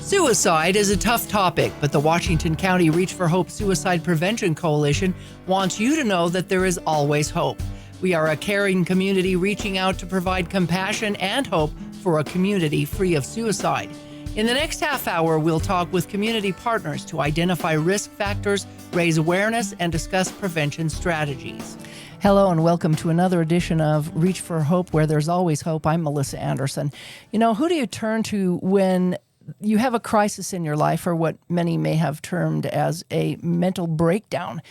Suicide is a tough topic, but the Washington County Reach for Hope Suicide Prevention Coalition wants you to know that there is always hope. We are a caring community reaching out to provide compassion and hope for a community free of suicide. In the next half hour, we'll talk with community partners to identify risk factors, raise awareness, and discuss prevention strategies. Hello and welcome to another edition of Reach for Hope, where there's always hope. I'm Melissa Anderson. You know, who do you turn to when you have a crisis in your life, or what many may have termed as a mental breakdown?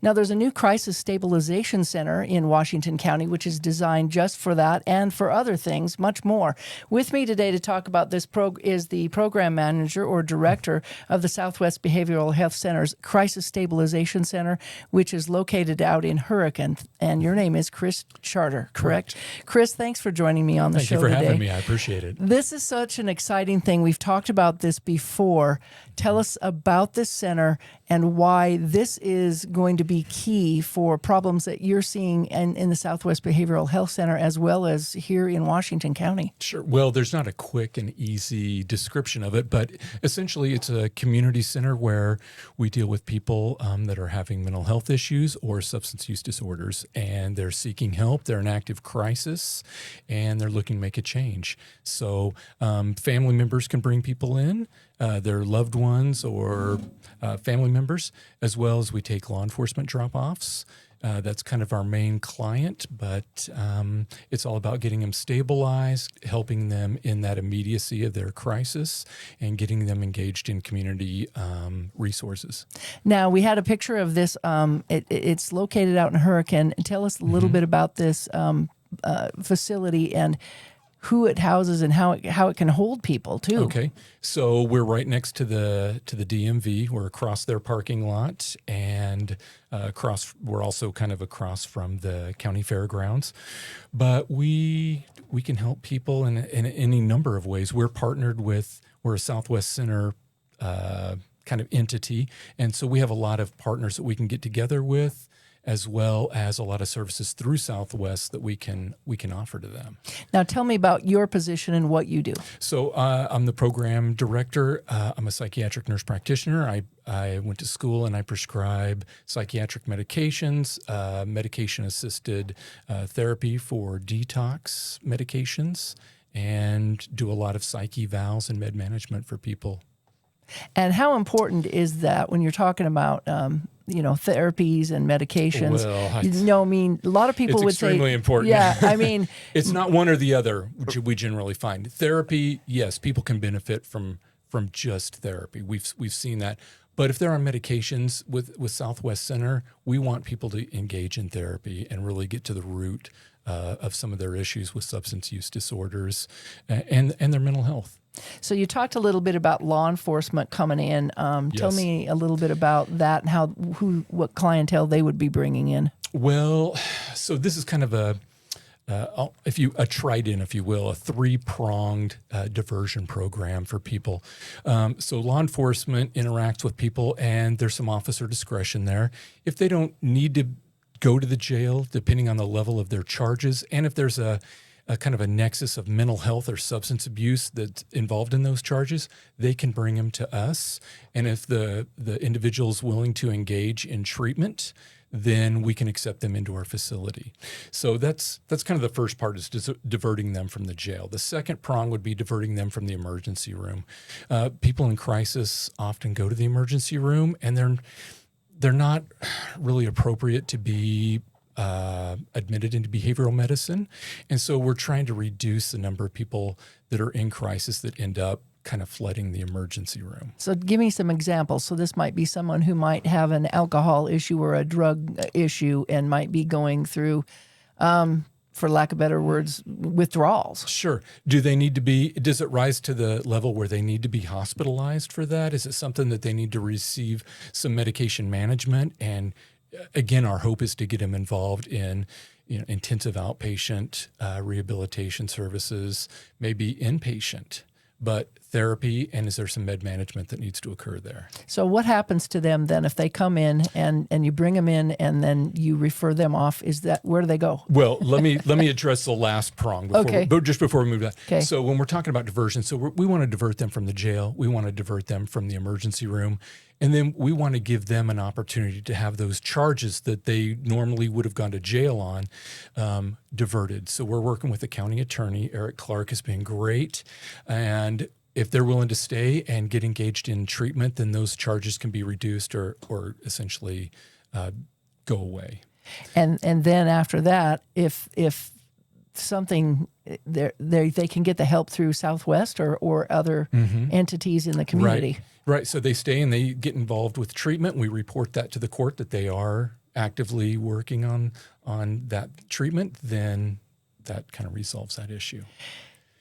Now, there's a new crisis stabilization center in Washington County, which is designed just for that and for other things, much more. With me today to talk about this is the program manager or director of the Southwest Behavioral Health Center's Crisis Stabilization Center, which is located out in Hurricane. And your name is Chris Charter, correct? Chris, thanks for joining me on the show today. Thank you for having me. I appreciate it. This is such an exciting thing. We've talked about this before. Tell us about this center and why this is going to be key for problems that you're seeing in the Southwest Behavioral Health Center as well as here in Washington County. Sure. Well, there's not a quick and easy description of it, but essentially it's a community center where we deal with people that are having mental health issues or substance use disorders, and they're seeking help. They're in active crisis, and they're looking to make a change. So family members can bring people in, their loved ones or family members, as well as we take law enforcement drop-offs. That's kind of our main client, but it's all about getting them stabilized, helping them in that immediacy of their crisis, and getting them engaged in community resources. Now, we had a picture of this. It's located out in Hurricane. Tell us a little bit about this facility and who it houses and how it can hold people too. Okay, so we're right next to the DMV. We're across their parking lot, and we're also kind of across from the county fairgrounds. But we can help people in any number of ways. We're a Southwest Center kind of entity, and so we have a lot of partners that we can get together with, as well as a lot of services through Southwest that we can offer to them. Now, tell me about your position and what you do. So I'm the program director. I'm a psychiatric nurse practitioner. I went to school and I prescribe psychiatric medications, medication-assisted therapy for detox medications, and do a lot of psych evals and med management for people. And how important is that when you're talking about therapies and medications? Well, I mean, a lot of people would say... It's extremely important. Yeah, I mean... It's not one or the other, which we generally find. Therapy, yes, people can benefit from just therapy. We've seen that. But if they're on medications with Southwest Center, we want people to engage in therapy and really get to the root of some of their issues with substance use disorders and their mental health. So you talked a little bit about law enforcement coming in. Yes. Tell me a little bit about that and what clientele they would be bringing in. Well, so this is kind of a trident, if you will, a three-pronged diversion program for people. So law enforcement interacts with people, and there's some officer discretion there. If they don't need to go to the jail, depending on the level of their charges, and if there's a kind of a nexus of mental health or substance abuse that's involved in those charges, they can bring them to us. And if the individual's willing to engage in treatment, then we can accept them into our facility. So that's kind of the first part, is diverting them from the jail. The second prong would be diverting them from the emergency room. People in crisis often go to the emergency room, and they're not really appropriate to be admitted into behavioral medicine. And so we're trying to reduce the number of people that are in crisis that end up kind of flooding the emergency room. So give me some examples. So this might be someone who might have an alcohol issue or a drug issue and might be going through, for lack of better words, withdrawals. Sure. Does it rise to the level where they need to be hospitalized for that? Is it something that they need to receive some medication management? And again, our hope is to get them involved in intensive outpatient rehabilitation services, maybe inpatient. but therapy, and is there some med management that needs to occur there? So what happens to them then if they come in and you bring them in and then you refer them off? Where do they go? Well, let me address the last prong just before we move on. Okay. So when we're talking about diversion, so we want to divert them from the jail, we want to divert them from the emergency room, and then we want to give them an opportunity to have those charges that they normally would have gone to jail on diverted. So we're working with the county attorney. Eric Clark has been great, and if they're willing to stay and get engaged in treatment, then those charges can be reduced or essentially go away. And then after that, if something they can get the help through Southwest or other entities in the community. Right. So they stay and they get involved with treatment. We report that to the court that they are actively working on that treatment. Then that kind of resolves that issue.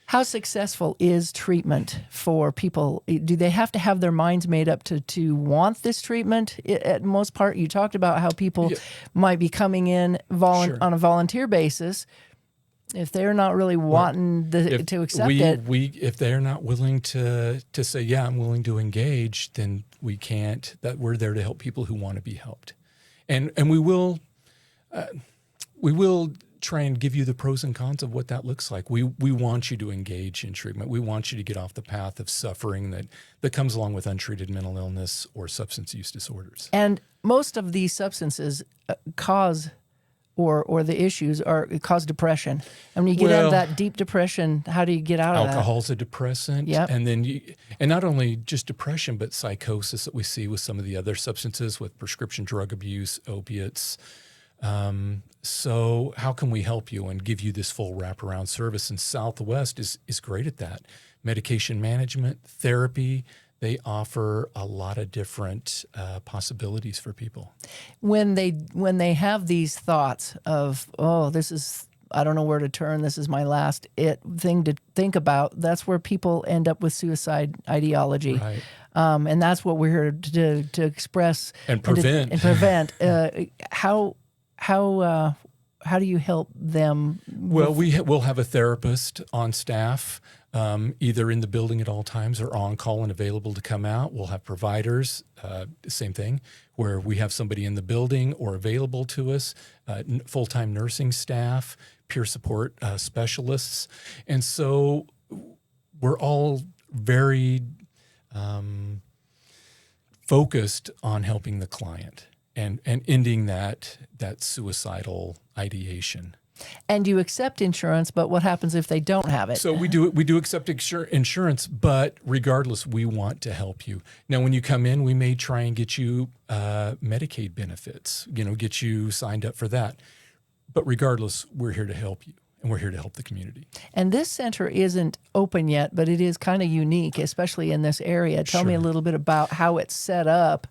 How successful is treatment for people? Do they have to have their minds made up to want this treatment? At most part, you talked about how people might be coming in on a volunteer basis. If they're not really wanting to accept it. If they're not willing to say, yeah, I'm willing to engage, then we can't. That we're there to help people who want to be helped. And we will try and give you the pros and cons of what that looks like. We want you to engage in treatment. We want you to get off the path of suffering that comes along with untreated mental illness or substance use disorders. And most of these substances cause or the issues cause depression. And when you get out of that deep depression, how do you get out of that? Alcohol's a depressant. Yep. And then and not only just depression, but psychosis that we see with some of the other substances with prescription drug abuse, opiates. So how can we help you and give you this full wraparound service? And Southwest is great at that. Medication management, therapy, they offer a lot of different possibilities for people. When they have these thoughts of, I don't know where to turn, this is my last thing to think about, that's where people end up with suicide ideology. Right. And that's what we're here to express. And prevent. And prevent. How do you help them? Well, we'll have a therapist on staff, either in the building at all times or on call and available to come out. We'll have providers, same thing, where we have somebody in the building or available to us, full-time nursing staff, peer support specialists. And so we're all very focused on helping the client and ending that suicidal ideation. And you accept insurance, but what happens if they don't have it? So we do accept insurance, but regardless, we want to help you. Now, when you come in, we may try and get you Medicaid benefits, get you signed up for that. But regardless, we're here to help you, and we're here to help the community. And this center isn't open yet, but it is kind of unique, especially in this area. Tell me a little bit about how it's set up.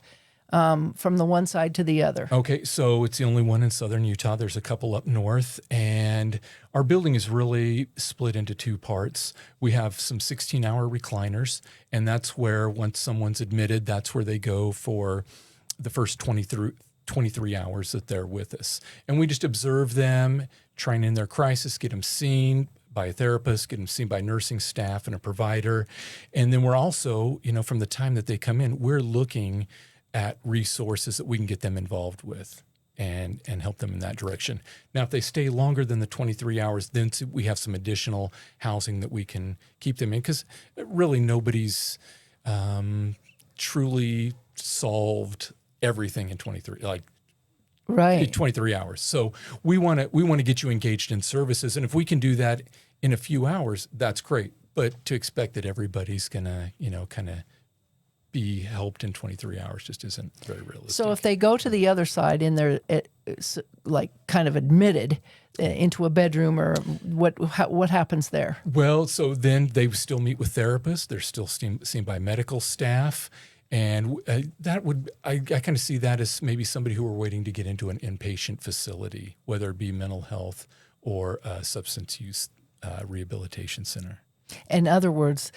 From the one side to the other. Okay, so it's the only one in southern Utah. There's a couple up north, and our building is really split into two parts. We have some 16-hour recliners, and that's where once someone's admitted, that's where they go for the first 23 hours that they're with us. And we just observe them, try and end their crisis, get them seen by a therapist, get them seen by nursing staff and a provider. And then we're also, from the time that they come in, we're looking at resources that we can get them involved with and help them in that direction. Now, if they stay longer than the 23 hours, then we have some additional housing that we can keep them in, because really nobody's truly solved everything in 23 hours. So we want to get you engaged in services, and if we can do that in a few hours, that's great. But to expect that everybody's gonna, kind of be helped in 23 hours just isn't very realistic. So if they go to the other side and they're kind of admitted into a bedroom, or what happens there? Well, so then they still meet with therapists. They're still seen by medical staff. And I kind of see that as maybe somebody who are waiting to get into an inpatient facility, whether it be mental health or a substance use rehabilitation center. In other words,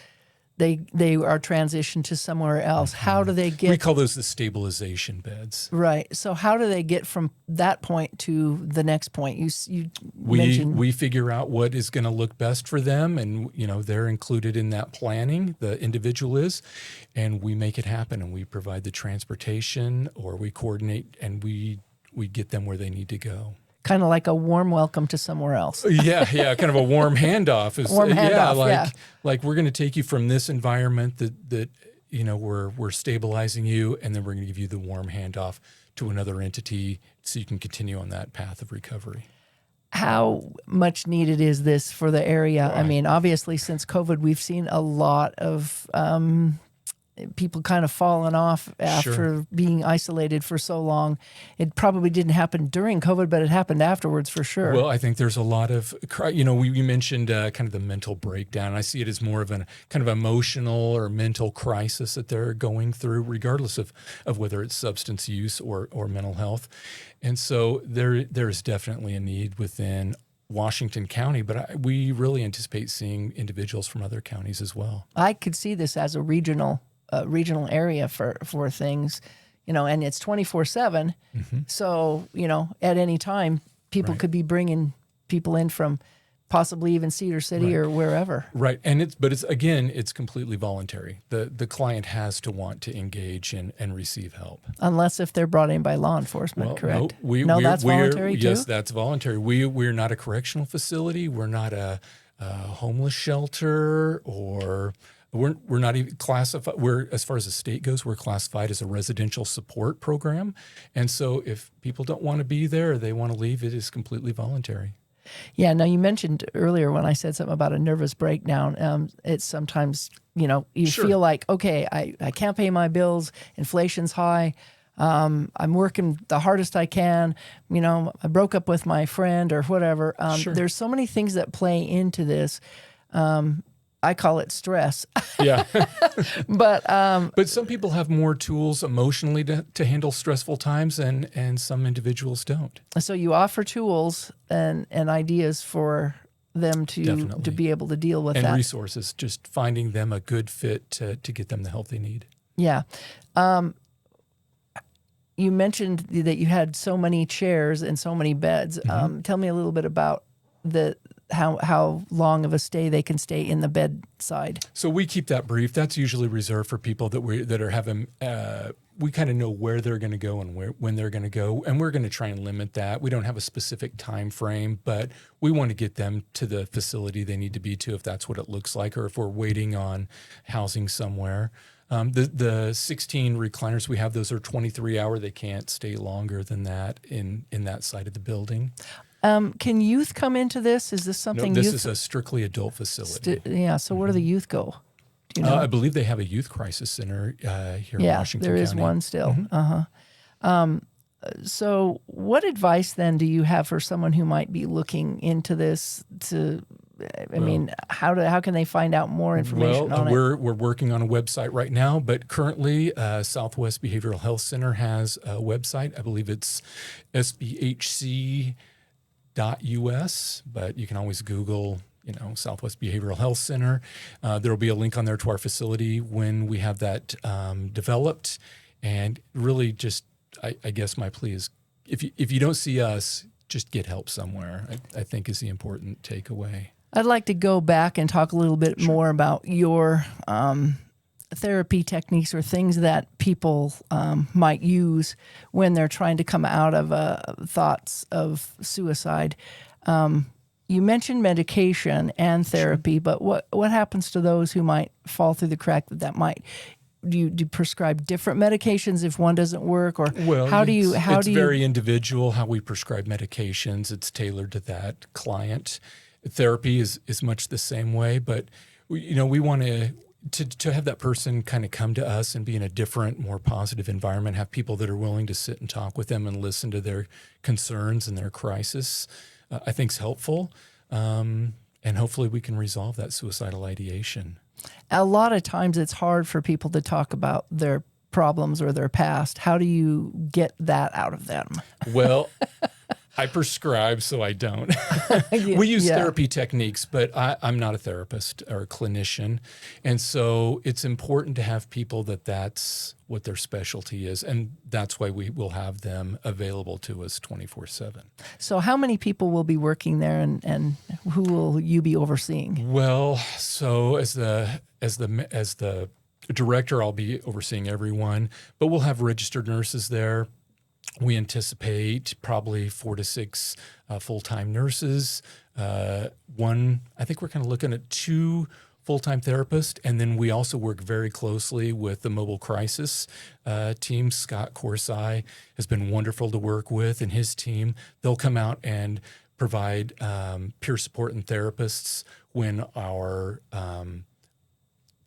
they are transitioned to somewhere else. How do they We get call those the stabilization beds. right? So how do they get from that point to the next point? You mentioned We figure out what is going to look best for them, and they're included in that planning. The individual is, and we make it happen, and we provide the transportation, or we coordinate, and we get them where they need to go. kind of like a warm welcome to somewhere else. Yeah, kind of a warm handoff. Warm handoff, like we're going to take you from this environment that we're stabilizing you, and then we're going to give you the warm handoff to another entity so you can continue on that path of recovery. How much needed is this for the area? Right. I mean, obviously, since COVID, we've seen a lot of people kind of falling off after Sure. being isolated for so long. It probably didn't happen during COVID, but it happened afterwards for sure. Well, I think there's a lot of, we mentioned kind of the mental breakdown. I see it as more of a kind of emotional or mental crisis that they're going through, regardless of whether it's substance use or mental health. And so there is definitely a need within Washington County, but we really anticipate seeing individuals from other counties as well. I could see this as a regional area for things, and it's 24/7. So, at any time, people Right. could be bringing people in from possibly even Cedar City Right. or wherever. Right. And it's completely voluntary. The client has to want to engage and receive help. Unless if they're brought in by law enforcement, correct? That's voluntary too? Yes, that's voluntary. We're not a correctional facility. We're not a homeless shelter, or we're not even classified. As far as the state goes, we're classified as a residential support program. And so if people don't want to be there or they want to leave, it is completely voluntary. Yeah. Now, you mentioned earlier when I said something about a nervous breakdown, it's sometimes, you Sure. feel like, okay, I can't pay my bills. Inflation's high. I'm working the hardest I can. I broke up with my friend or whatever. Sure. There's so many things that play into this. I call it stress. Yeah. But But some people have more tools emotionally to handle stressful times, and some individuals don't. so you offer tools and ideas for them to Definitely. be able to deal with And that. resources, just finding them a good fit to get them the help they need. Yeah. You mentioned that you had so many chairs and so many beds. Tell me a little bit about how long of a stay they can stay in the bedside. So we keep that brief. That's usually reserved for people that are having. We kind of know where they're going to go and when they're going to go, and we're going to try and limit that. We don't have a specific time frame, but we want to get them to the facility they need to be to, if that's what it looks like, or if we're waiting on housing somewhere. The 16 recliners we have, those are 23-hour. They can't stay longer than that in that side of the building. Can youth come into this? Is this something No, this youth? is a strictly adult facility. Yeah. So where do the youth go? Do you know? I believe they have a youth crisis center here in Yeah, Washington there County. is one still. So what advice then do you have for someone who might be looking into this? How can they find out more information on it? We're working on a website right now, but currently Southwest Behavioral Health Center has a website. I believe it's sbhc.us, but you can always Google Southwest Behavioral Health Center. There will be a link on there to our facility when we have that developed. And really, just I guess my plea is, if you don't see us, just get help somewhere. I think is the important takeaway. I'd like to go back and talk a little bit more about your therapy techniques or things that people might use when they're trying to come out of thoughts of suicide. You mentioned medication and therapy, but what happens to those who might fall through the crack that might? Do you prescribe different medications if one doesn't work, or It's very individual how we prescribe medications. It's tailored to that client. Therapy is much the same way, but we want to have that person kind of come to us and be in a different, more positive environment. Have people that are willing to sit and talk with them and listen to their concerns and their crisis. I think is helpful, and hopefully we can resolve that suicidal ideation. A lot of times it's hard for people to talk about their problems or their past. How do you get that out of them? Well, I prescribe, so I don't. We use Yeah. therapy techniques, but I'm not a therapist or a clinician. And so it's important to have people that's what their specialty is. And that's why we will have them available to us 24/7. So how many people will be working there, and who will you be overseeing? Well, so as the director, I'll be overseeing everyone, but we'll have registered nurses there. We anticipate probably 4 to 6 full-time nurses. I think we're kind of looking at 2 full-time therapists, and then we also work very closely with the mobile crisis team. Scott Corsai has been wonderful to work with, and his team. They'll come out and provide peer support and therapists when our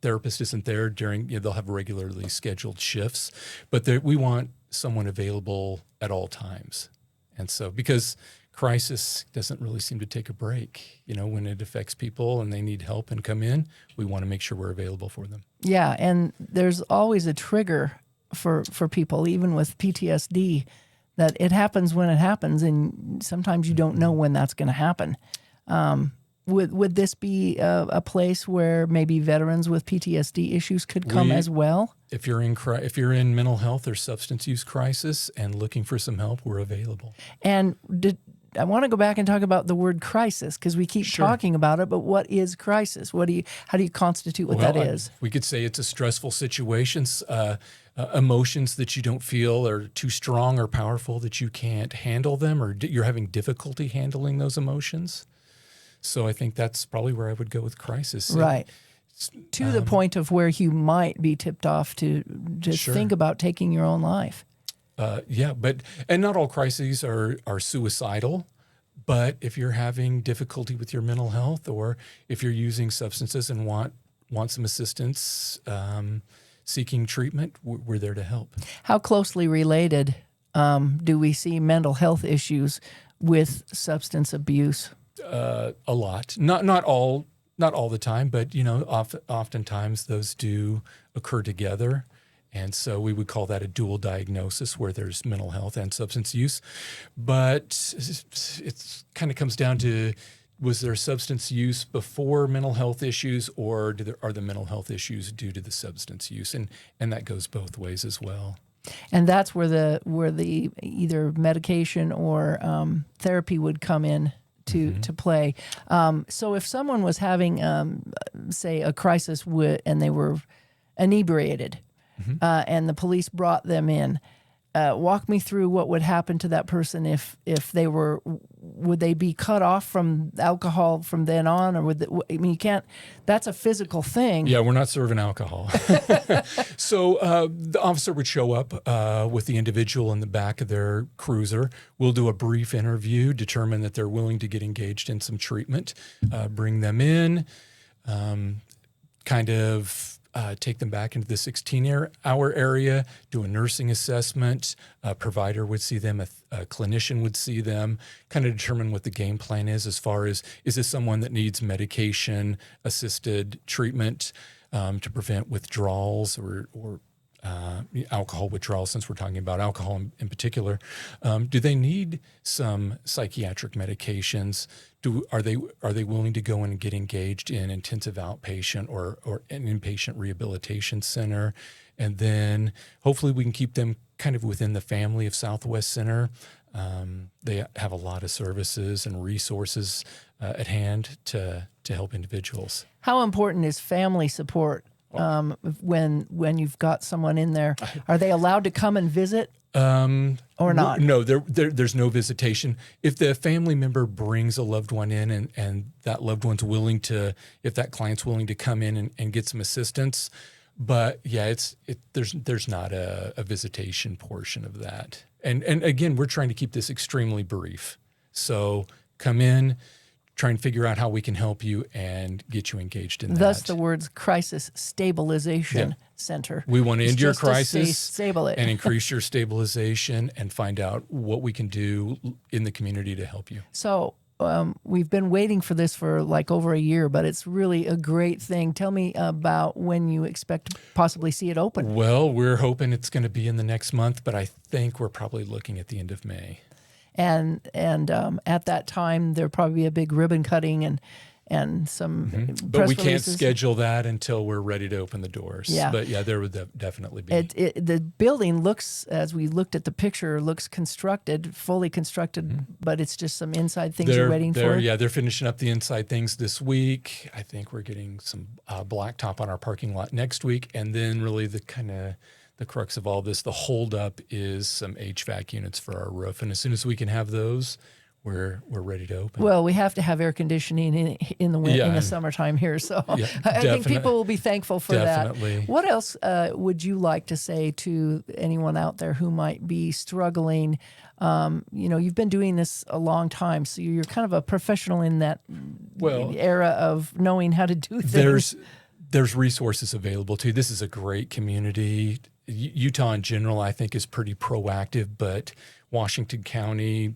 therapist isn't there during, they'll have regularly scheduled shifts, but we want someone available at all times. And so, because crisis doesn't really seem to take a break, when it affects people and they need help and come in, we want to make sure we're available for them. Yeah, and there's always a trigger for people, even with PTSD, that it happens when it happens, and sometimes you don't know when that's going to happen. Would this be a place where maybe veterans with PTSD issues could come as well? If you're in mental health or substance use crisis and looking for some help, we're available. And I want to go back and talk about the word crisis, because we keep talking about it, but what is crisis? How do you constitute what that is? We could say it's a stressful situation, emotions that you don't feel are too strong or powerful that you can't handle them, or you're having difficulty handling those emotions. So I think that's probably where I would go with crisis. Right. To the point of where you might be tipped off to think about taking your own life. And not all crises are suicidal, but if you're having difficulty with your mental health, or if you're using substances and want some assistance, seeking treatment, we're there to help. How closely related do we see mental health issues with substance abuse? A lot, not all the time, but oftentimes those do occur together, and so we would call that a dual diagnosis, where there's mental health and substance use. But it kind of comes down to, was there substance use before mental health issues, or are the mental health issues due to the substance use, and that goes both ways as well. And that's where the either medication or therapy would come in to play. So if someone was having, say, a crisis and they were inebriated, and the police brought them in, walk me through what would happen to that person if they would they be cut off from alcohol from then on, or you can't, that's a physical thing. Yeah, we're not serving alcohol. So the officer would show up with the individual in the back of their cruiser. We'll do a brief interview, determine that they're willing to get engaged in some treatment, bring them in, take them back into the 16-hour area, do a nursing assessment. A provider would see them, a clinician would see them, kind of determine what the game plan is as far as, is this someone that needs medication-assisted treatment to prevent withdrawals or alcohol withdrawal, since we're talking about alcohol in particular. Do they need some psychiatric medications? Are they willing to go in and get engaged in intensive outpatient or an inpatient rehabilitation center? And then hopefully we can keep them kind of within the family of Southwest Center. They have a lot of services and resources at hand to help individuals. How important is family support when you've got someone in there? Are they allowed to come and visit or not? No, there's no visitation. If the family member brings a loved one in and that loved one's willing to, if that client's willing to come in and get some assistance, but yeah, there's not a visitation portion of that. And again, we're trying to keep this extremely brief. So come in, try and figure out how we can help you and get you engaged in that. Thus the words Crisis Stabilization Center. We want to end your crisis and increase your stabilization and find out what we can do in the community to help you. So we've been waiting for this for like over a year, but it's really a great thing. Tell me about when you expect to possibly see it open. Well, we're hoping it's going to be in the next month, but I think we're probably looking at the end of May. and at that time there'll probably be a big ribbon cutting and some But press we can't releases. schedule that until we're ready to open the doors. Yeah. But yeah, there would definitely be. The building looks, as we looked at the picture, looks constructed, fully constructed, but it's just some inside things you're waiting for. Yeah, they're finishing up the inside things this week. I think we're getting some blacktop on our parking lot next week. And then really the kind of the crux of all this, the holdup is some HVAC units for our roof. And as soon as we can have those, we're ready to open. Well, we have to have air conditioning in the summertime here, so Yeah, I think people will be thankful for definitely. that. What else would you like to say to anyone out there who might be struggling? You've been doing this a long time, so you're kind of a professional in that era of knowing how to do things. There's resources available too. This is a great community. Utah in general, I think, is pretty proactive, but Washington County,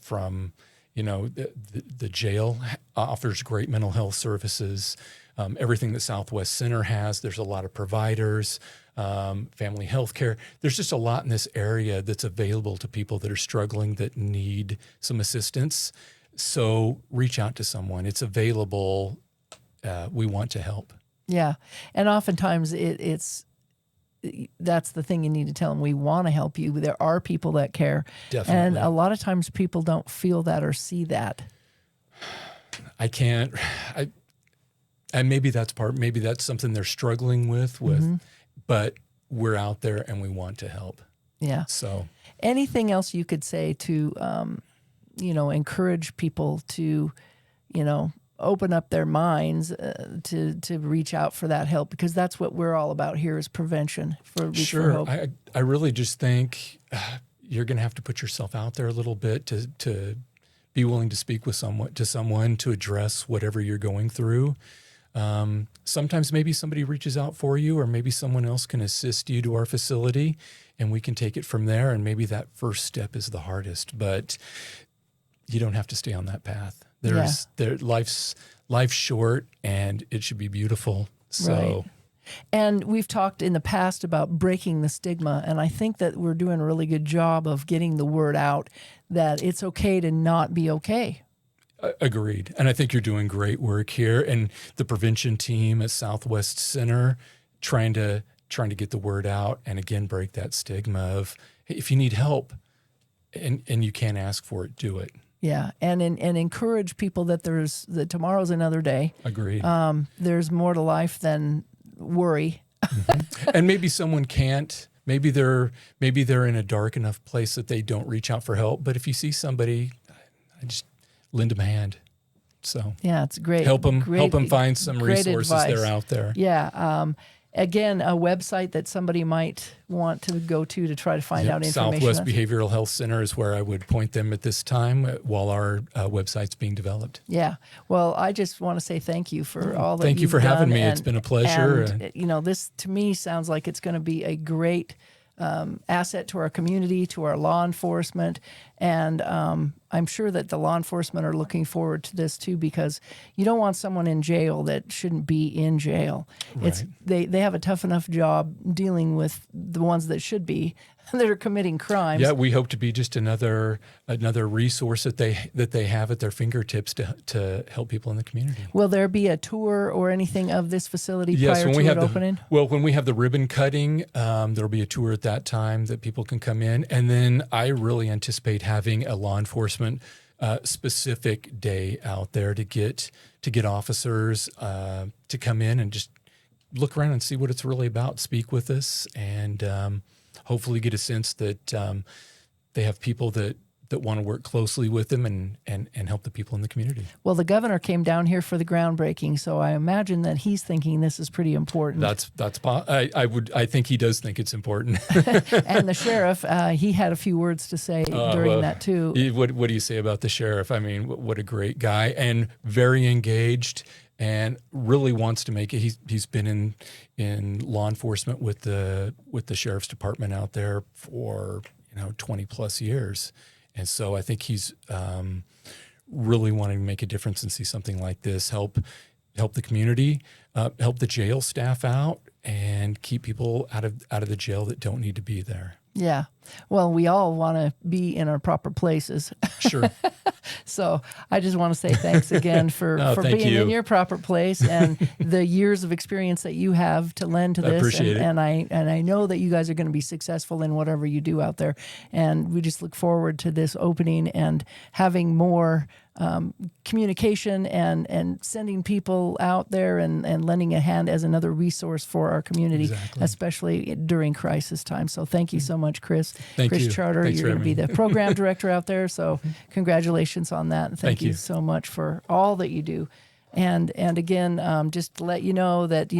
from the jail offers great mental health services. Everything that Southwest Center has, there's a lot of providers, family health care. There's just a lot in this area that's available to people that are struggling, that need some assistance. So reach out to someone. It's available. We want to help. Yeah, and oftentimes that's the thing you need to tell them. We want to help you. There are people that care. Definitely. And a lot of times people don't feel that or see that. And maybe that's something they're struggling with, but we're out there and we want to help. Yeah. So anything else you could say to, encourage people to, open up their minds to reach out for that help, because that's what we're all about here is prevention for Reach for Hope. I really just think you're going to have to put yourself out there a little bit to be willing to speak with someone to address whatever you're going through. Sometimes maybe somebody reaches out for you, or maybe someone else can assist you to our facility and we can take it from there. And maybe that first step is the hardest, but you don't have to stay on that path. Life's short and it should be beautiful. So, right. And we've talked in the past about breaking the stigma, and I think that we're doing a really good job of getting the word out that it's okay to not be okay. Agreed. And I think you're doing great work here, and the prevention team at Southwest Center trying to get the word out and again break that stigma of, hey, if you need help and you can't ask for it, do it. Yeah, and encourage people that tomorrow's another day. Agreed. There's more to life than worry. Mm-hmm. And maybe someone can't. Maybe they're in a dark enough place that they don't reach out for help. But if you see somebody, I just lend them a hand. So yeah, it's great. Help them find some resources that are out there. Yeah. Again, a website that somebody might want to go to try to find out information. Southwest Behavioral Health Center is where I would point them at this time while our website's being developed. Yeah. Well, I just want to say thank you for all that Thank you for having me. It's been a pleasure. And, this to me sounds like it's going to be a great asset to our community, to our law enforcement. And I'm sure that the law enforcement are looking forward to this too, because you don't want someone in jail that shouldn't be in jail. Right. They have a tough enough job dealing with the ones that should be that are committing crimes. Yeah, we hope to be just another resource that they have at their fingertips to help people in the community. Will there be a tour or anything of this facility Yes, prior to it opening? When we have the ribbon cutting, there'll be a tour at that time that people can come in. And then I really anticipate having a law enforcement specific day out there to get officers to come in and just look around and see what it's really about, speak with us, and hopefully get a sense that they have people that want to work closely with them and help the people in the community. Well, the governor came down here for the groundbreaking, so I imagine that he's thinking this is pretty important. I think he does think it's important. And the sheriff, he had a few words to say during that too. What do you say about the sheriff? I mean, what a great guy, and very engaged, and really wants to make it. He's been in law enforcement with the sheriff's department out there for 20 plus years. And so I think he's really wanting to make a difference and see something like this help the community, help the jail staff out, and keep people out of the jail that don't need to be there. Yeah. Well, we all want to be in our proper places. Sure. So I just want to say thanks again for thank being you. in your proper place and the years of experience that you have to lend to this. I appreciate it. And I know that you guys are going to be successful in whatever you do out there. And we just look forward to this opening and having more communication and sending people out there and lending a hand as another resource for our community, especially during crisis time. So thank you so much, Chris. Thank Chris you. Charter, Thanks you're for going to be having the program director out there. So congratulations on that. And thank you so much for all that you do. And again, just to let you know that,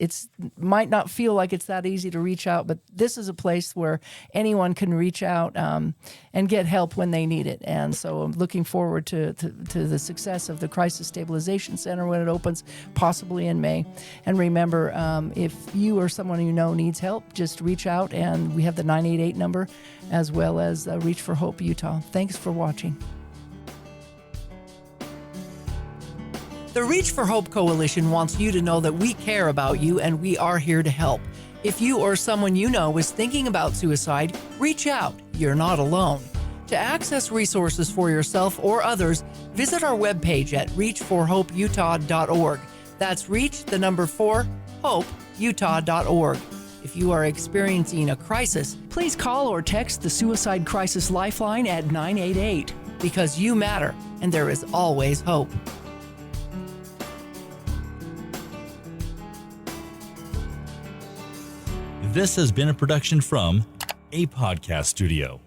it's might not feel like it's that easy to reach out, but this is a place where anyone can reach out and get help when they need it. And so I'm looking forward to the success of the Crisis Stabilization Center when it opens, possibly in May. And remember, if you or someone you know needs help, just reach out, and we have the 988 number as well as Reach for Hope Utah. Thanks for watching. The Reach for Hope Coalition wants you to know that we care about you and we are here to help. If you or someone you know is thinking about suicide, reach out. You're not alone. To access resources for yourself or others, visit our webpage at reachforhopeutah.org. That's reach, the number 4, hopeutah.org. If you are experiencing a crisis, Please call or text the Suicide Crisis Lifeline at 988. because you matter and there is always hope. This has been a production from a podcast studio.